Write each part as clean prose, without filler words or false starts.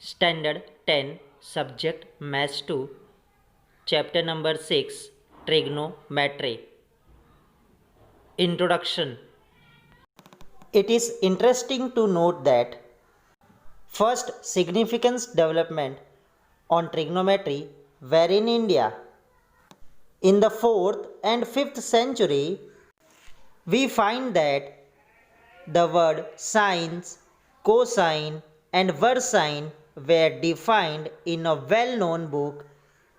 Standard 10, Subject Maths 2, Chapter number 6, Trigonometry. Introduction. It is interesting to note that first significant development on trigonometry were in India. In the 4th and 5th century, we find that the word sines, cosine, and versine were defined in a well-known book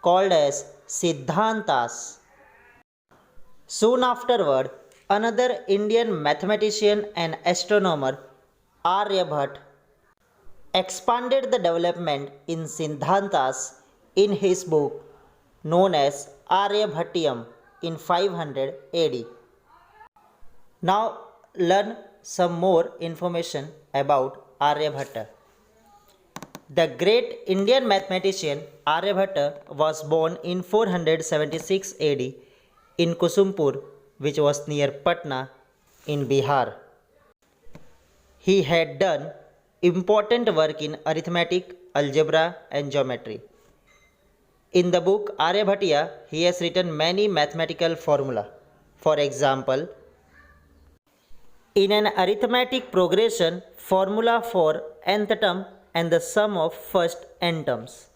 called as Siddhantas. Soon afterward, another Indian mathematician and astronomer, Aryabhat, expanded the development in Siddhantas in his book known as Aryabhatiam in 500 AD. Now learn some more information about Aryabhatta. The great Indian mathematician Aryabhatta was born in 476 AD in Kusumpur, which was near Patna in Bihar. He had done important work in arithmetic, algebra, and geometry. In the book Aryabhatiya, he has written many mathematical formula. For example, in an arithmetic progression, formula for nth term and the sum of first n terms.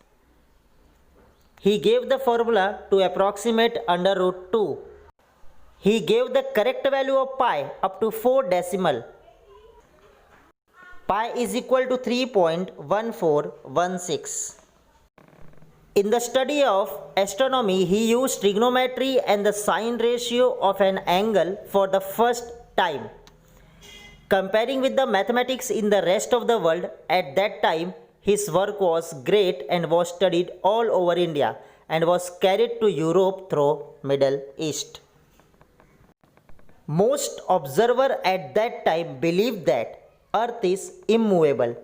He gave the formula to approximate under root 2. He gave the correct value of pi up to 4 decimal. Pi is equal to 3.1416. In the study of astronomy, he used trigonometry and the sine ratio of an angle for the first time. Comparing with the mathematics in the rest of the world at that time, his work was great and was studied all over India and was carried to Europe through Middle East. Most observers at that time believed that Earth is immovable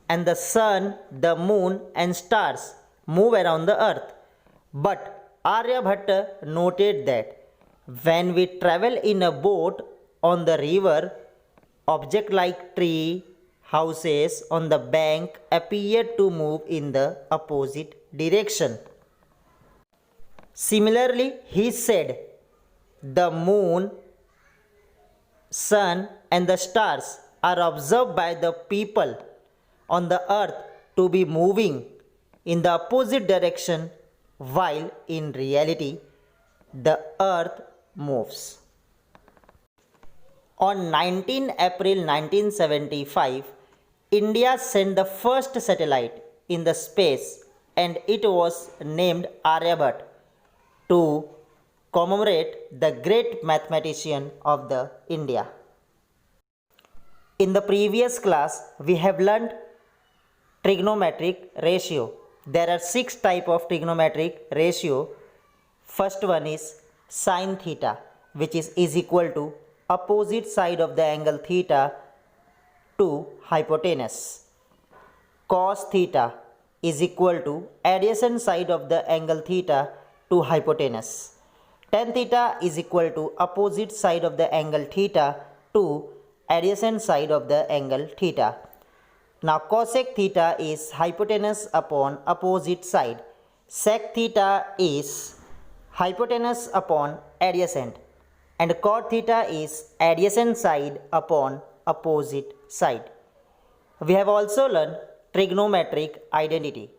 and the sun, the moon and stars move around the earth. But Aryabhatta noted that when we travel in a boat on the river, objects like tree, houses on the bank appear to move in the opposite direction. Similarly, he said, the moon, sun and the stars are observed by the people on the earth to be moving in the opposite direction, while in reality the earth moves. On 19 April 1975, India sent the first satellite in the space and it was named Aryabhat to commemorate the great mathematician of the India. In the previous class, we have learned trigonometric ratio. There are 6 types of trigonometric ratio. First one is sine theta, which is equal to opposite side of the angle theta to hypotenuse. Cos theta is equal to adjacent side of the angle theta to hypotenuse. Tan theta is equal to opposite side of the angle theta to adjacent side of the angle theta. Now cosec theta is hypotenuse upon opposite side. Sec theta is hypotenuse upon adjacent. And cot theta is adjacent side upon opposite side. We have also learned trigonometric identity.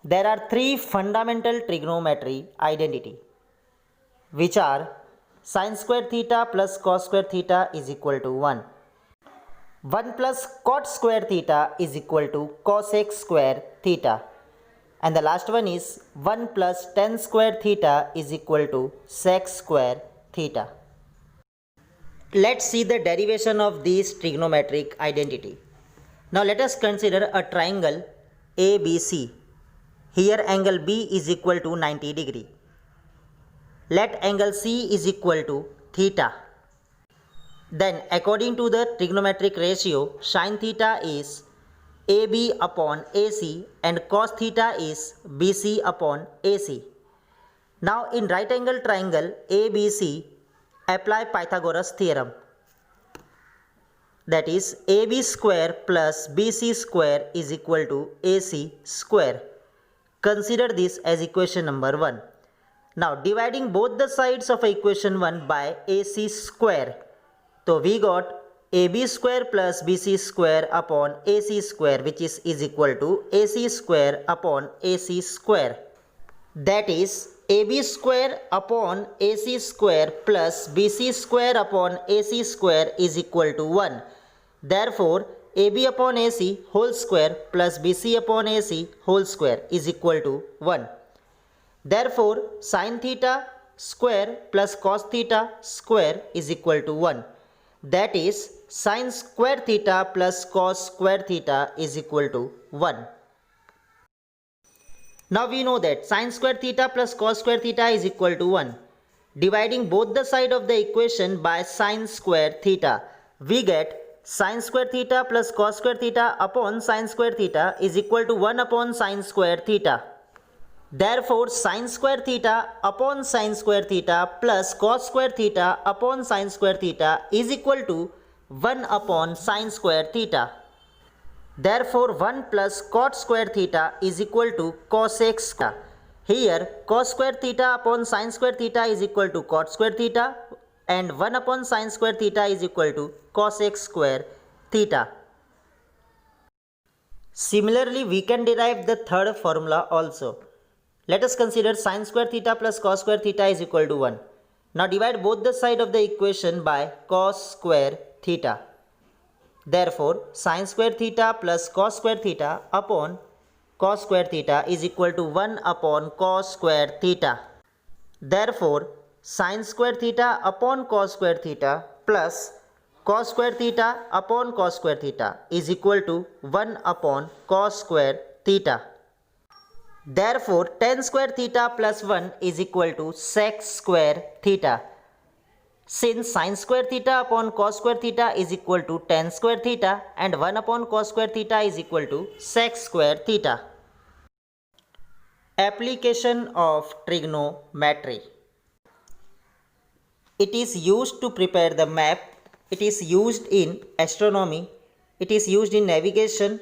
There are 3 fundamental trigonometry identity, which are sin square theta plus cos square theta is equal to 1. 1 plus cot square theta is equal to cosec square theta. And the last one is 1 plus tan square theta is equal to sec square theta. Let's see the derivation of these trigonometric identity. Now let us consider a triangle ABC. Here angle B is equal to 90 degree. Let angle C is equal to theta. Then according to the trigonometric ratio, sin theta is AB upon AC and cos theta is BC upon AC. Now in right angle triangle ABC, apply Pythagoras theorem. that is AB square plus BC square is equal to AC square. Consider this as equation number 1. Now dividing both the sides of equation 1 by AC square. So we got AB square plus BC square upon AC square, which is equal to AC square upon AC square. That is AB square upon AC square plus BC square upon AC square is equal to 1. Therefore, AB upon AC whole square plus BC upon AC whole square is equal to 1. Therefore, sin theta square plus cos theta square is equal to 1. That is, sin square theta plus cos square theta is equal to 1. Now we know that sin square theta plus cos square theta is equal to 1. Dividing both the side of the equation by sin square theta, we get sin square theta plus cos square theta upon sin square theta is equal to 1 upon sin square theta. Therefore, sin square theta upon sin square theta plus cos square theta upon sin square theta is equal to 1 upon sin square theta. Therefore, 1 plus cot square theta is equal to cos x theta. Here, cos square theta upon sin square theta is equal to cot square theta, and 1 upon sin square theta is equal to cos x square theta. Similarly, we can derive the third formula also. Let us consider sin square theta plus cos square theta is equal to 1. Now divide both the side of the equation by cos square theta. Therefore, sin square theta plus cos square theta upon cos square theta is equal to 1 upon cos square theta. Therefore, sin square theta upon cos square theta plus cos square theta upon cos square theta is equal to 1 upon cos square theta. Therefore, tan square theta plus 1 is equal to sec square theta. Since sin square theta upon cos square theta is equal to tan square theta and 1 upon cos square theta is equal to sec square theta. Application of trigonometry. It is used to prepare the map. It is used in astronomy. It is used in navigation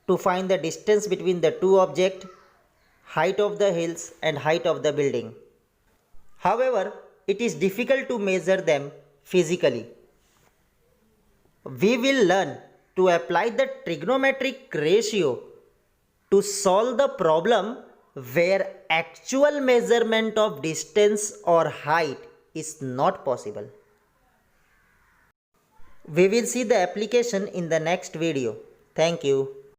to find the distance between the two objects, height of the hills and height of the building. However, it is difficult to measure them physically. We will learn to apply the trigonometric ratio to solve the problem where actual measurement of distance or height is not possible. We will see the application in the next video. Thank you.